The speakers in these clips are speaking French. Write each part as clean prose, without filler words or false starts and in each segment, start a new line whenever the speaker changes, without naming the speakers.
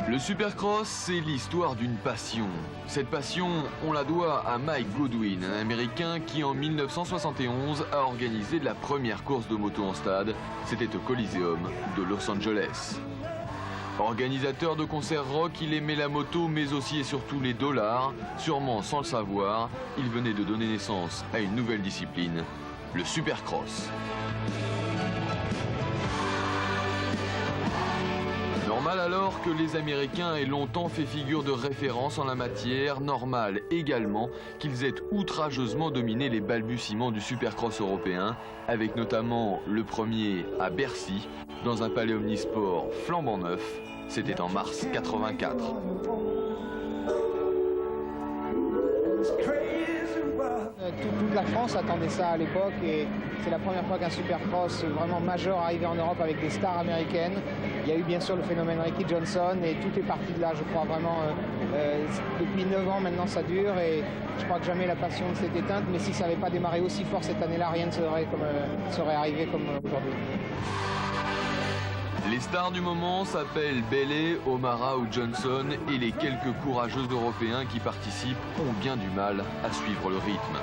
Le Supercross, c'est l'histoire d'une passion. Cette passion, on la doit à Mike Godwin, un Américain qui en 1971 a organisé la première course de moto en stade. C'était au Coliseum de Los Angeles. Organisateur de concerts rock, il aimait la moto mais aussi et surtout les dollars. Sûrement sans le savoir, il venait de donner naissance à une nouvelle discipline, le Supercross. Normal alors que les Américains aient longtemps fait figure de référence en la matière, normal également qu'ils aient outrageusement dominé les balbutiements du Supercross européen, avec notamment le premier à Bercy, dans un palais omnisport flambant neuf. C'était en mars 84.
Toute la France attendait ça à l'époque et c'est la première fois qu'un Supercross vraiment majeur arrivait en Europe avec des stars américaines. Il y a eu bien sûr le phénomène Ricky Johnson et tout est parti de là, je crois vraiment. Depuis 9 ans maintenant ça dure et je crois que jamais la passion ne s'est éteinte, mais si ça n'avait pas démarré aussi fort cette année-là, rien ne serait arrivé comme aujourd'hui.
Les stars du moment s'appellent Bailey, O'Mara ou Johnson et les quelques courageux Européens qui participent ont bien du mal à suivre le rythme.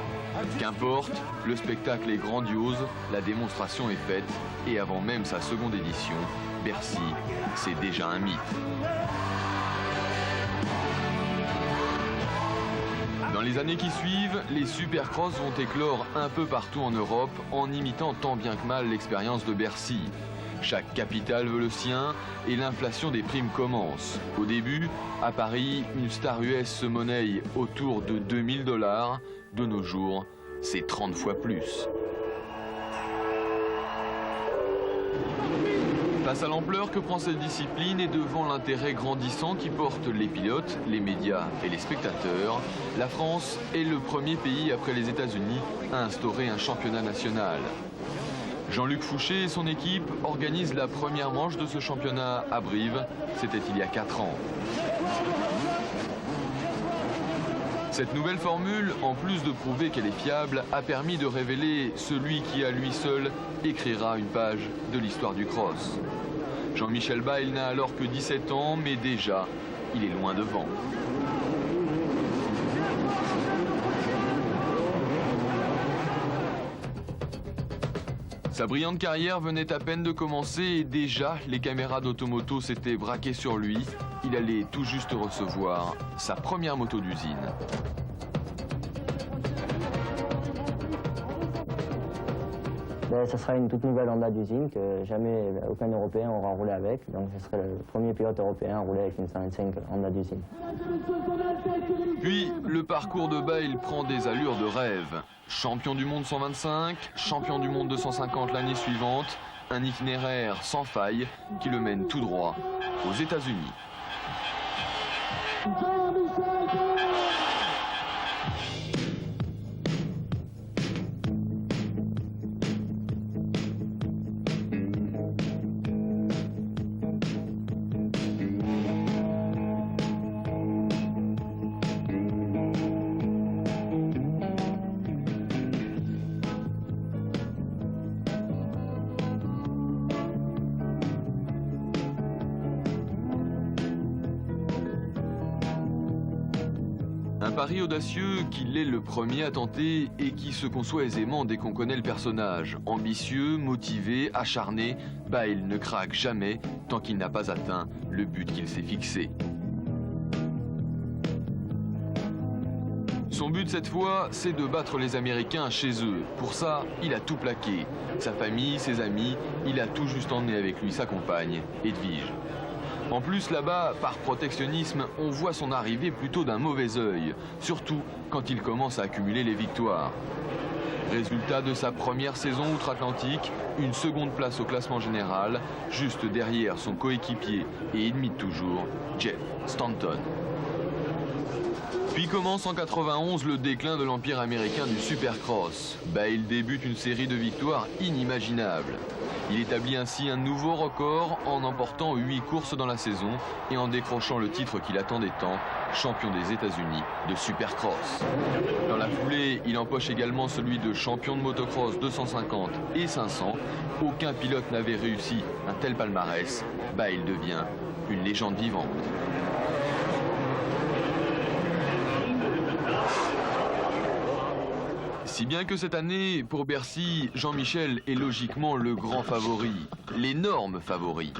Qu'importe, le spectacle est grandiose, la démonstration est faite et avant même sa seconde édition, Bercy, c'est déjà un mythe. Dans les années qui suivent, les Supercross vont éclore un peu partout en Europe en imitant tant bien que mal l'expérience de Bercy. Chaque capitale veut le sien et l'inflation des primes commence. Au début, à Paris, une star US se monnaie autour de 2000 $. De nos jours, c'est 30 fois plus. Face à l'ampleur que prend cette discipline et devant l'intérêt grandissant qui portent les pilotes, les médias et les spectateurs, la France est le premier pays après les États-Unis à instaurer un championnat national. Jean-Luc Fouché et son équipe organisent la première manche de ce championnat à Brive. C'était il y a 4 ans. Cette nouvelle formule, en plus de prouver qu'elle est fiable, a permis de révéler celui qui, à lui seul, écrira une page de l'histoire du cross. Jean-Michel Bayle n'a alors que 17 ans, mais déjà, il est loin devant. Sa brillante carrière venait à peine de commencer et déjà les caméras d'automoto s'étaient braquées sur lui. Il allait tout juste recevoir sa première moto d'usine.
Ce sera une toute nouvelle Honda d'usine que jamais aucun Européen aura roulé avec. Donc ce serait le premier pilote européen à rouler avec une 125 Honda d'usine.
Puis le parcours de Bayle prend des allures de rêve. Champion du monde 125, champion du monde 250 l'année suivante, un itinéraire sans faille qui le mène tout droit aux États-Unis. Un pari audacieux qu'il est le premier à tenter et qui se conçoit aisément dès qu'on connaît le personnage. Ambitieux, motivé, acharné, Bayle ne craque jamais tant qu'il n'a pas atteint le but qu'il s'est fixé. Son but cette fois, c'est de battre les Américains chez eux. Pour ça, il a tout plaqué. Sa famille, ses amis, il a tout juste emmené avec lui sa compagne, Edwige. En plus, là-bas, par protectionnisme, on voit son arrivée plutôt d'un mauvais œil, surtout quand il commence à accumuler les victoires. Résultat de sa première saison outre-Atlantique, une seconde place au classement général, juste derrière son coéquipier et ennemi de toujours, Jeff Stanton. Puis commence en 91 le déclin de l'empire américain du Supercross. Bale débute une série de victoires inimaginables. Il établit ainsi un nouveau record en emportant 8 courses dans la saison et en décrochant le titre qu'il attendait tant, champion des États-Unis de Supercross. Dans la foulée, il empoche également celui de champion de motocross 250 et 500. Aucun pilote n'avait réussi un tel palmarès. Bale devient une légende vivante. Si bien que cette année, pour Bercy, Jean-Michel est logiquement le grand favori, l'énorme favori.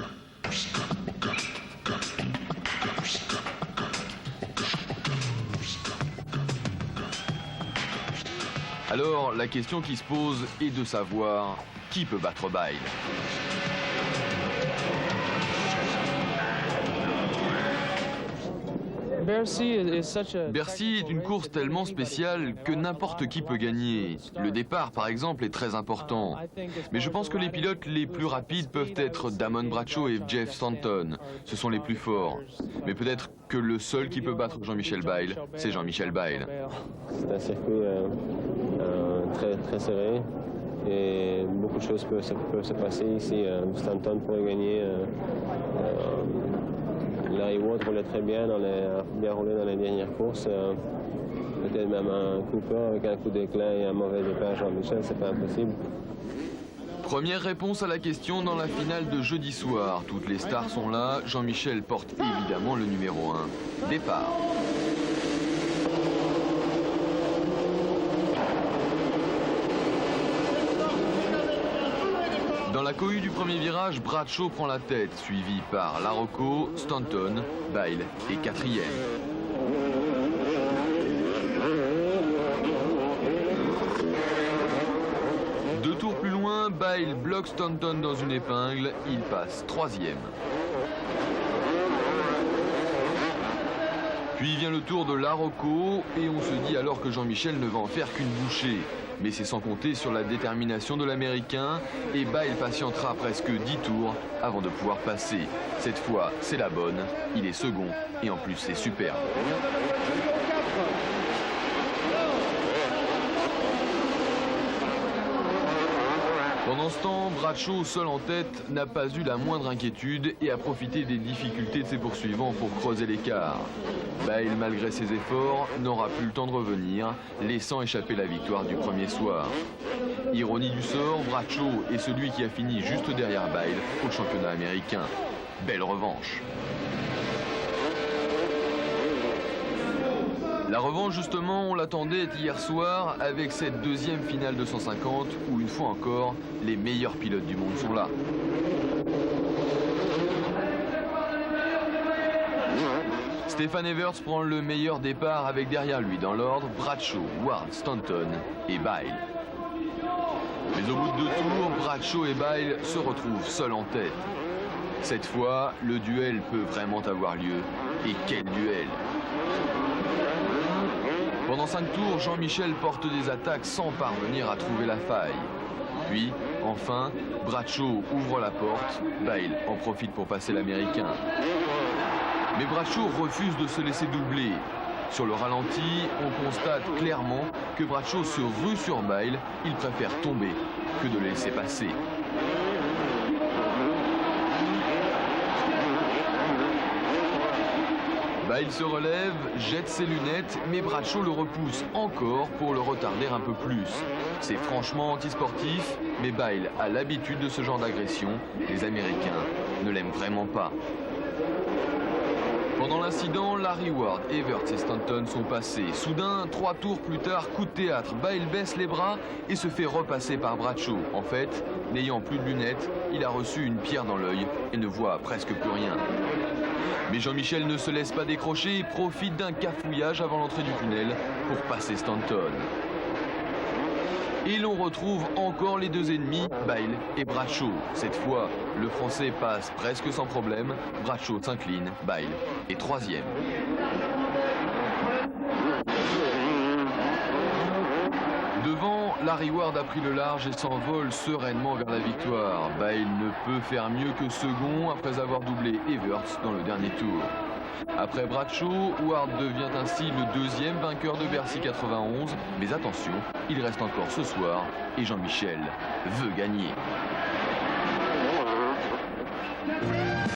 Alors, la question qui se pose est de savoir qui peut battre Bale. Bercy est une course tellement spéciale que n'importe qui peut gagner. Le départ, par exemple, est très important. Mais je pense que les pilotes les plus rapides peuvent être Damon Bradshaw et Jeff Stanton. Ce sont les plus forts. Mais peut-être que le seul qui peut battre Jean-Michel Bale, c'est Jean-Michel Bale.
C'est un circuit très serré. Et beaucoup de choses peuvent se passer ici. Stanton pourrait gagner. Larry Ward roulait très bien, bien roulé dans les dernières courses. Peut-être même un Cooper avec un coup d'éclat et un mauvais départ Jean-Michel, c'est pas impossible.
Première réponse à la question dans la finale de jeudi soir. Toutes les stars sont là. Jean-Michel porte évidemment le numéro 1. Départ. Dans la cohue du premier virage, Bradshaw prend la tête, suivi par Larocco, Stanton, Bale est quatrième. Deux tours plus loin, Bale bloque Stanton dans une épingle, il passe troisième. Puis vient le tour de Larocco et on se dit alors que Jean-Michel ne va en faire qu'une bouchée. Mais c'est sans compter sur la détermination de l'Américain et Bale patientera presque 10 tours avant de pouvoir passer. Cette fois, c'est la bonne, il est second et en plus c'est superbe. Pendant ce temps, Bradshaw, seul en tête, n'a pas eu la moindre inquiétude et a profité des difficultés de ses poursuivants pour creuser l'écart. Bale, malgré ses efforts, n'aura plus le temps de revenir, laissant échapper la victoire du premier soir. Ironie du sort, Bradshaw est celui qui a fini juste derrière Bale au championnat américain. Belle revanche. La revanche, justement, on l'attendait hier soir avec cette deuxième finale de 150 où, une fois encore, les meilleurs pilotes du monde sont là. Stefan Everts prend le meilleur départ avec derrière lui, dans l'ordre, Bradshaw, Ward, Stanton et Bale. Mais au bout de 2 tours, Bradshaw et Bale se retrouvent seuls en tête. Cette fois, le duel peut vraiment avoir lieu. Et quel duel! Pendant 5 tours, Jean-Michel porte des attaques sans parvenir à trouver la faille. Puis, enfin, Bradshaw ouvre la porte, Bale en profite pour passer l'Américain. Mais Bradshaw refuse de se laisser doubler. Sur le ralenti, on constate clairement que Bradshaw se rue sur Bale, il préfère tomber que de le laisser passer. Bale se relève, jette ses lunettes, mais Bradshaw le repousse encore pour le retarder un peu plus. C'est franchement antisportif, mais Bale a l'habitude de ce genre d'agression. Les Américains ne l'aiment vraiment pas. Pendant l'incident, Larry Ward, Everts et Stanton sont passés. Soudain, 3 tours plus tard, coup de théâtre, Bale baisse les bras et se fait repasser par Bradshaw. En fait, n'ayant plus de lunettes, il a reçu une pierre dans l'œil et ne voit presque plus rien. Mais Jean-Michel ne se laisse pas décrocher et profite d'un cafouillage avant l'entrée du tunnel pour passer Stanton. Et l'on retrouve encore les deux ennemis, Bale et Bradshaw. Cette fois, le Français passe presque sans problème. Bradshaw s'incline, Bale est troisième. Devant, Larry Ward a pris le large et s'envole sereinement vers la victoire. Bale ne peut faire mieux que second après avoir doublé Everts dans le dernier tour. Après Bradshaw, Ward devient ainsi le deuxième vainqueur de Bercy 91. Mais attention, il reste encore ce soir et Jean-Michel veut gagner.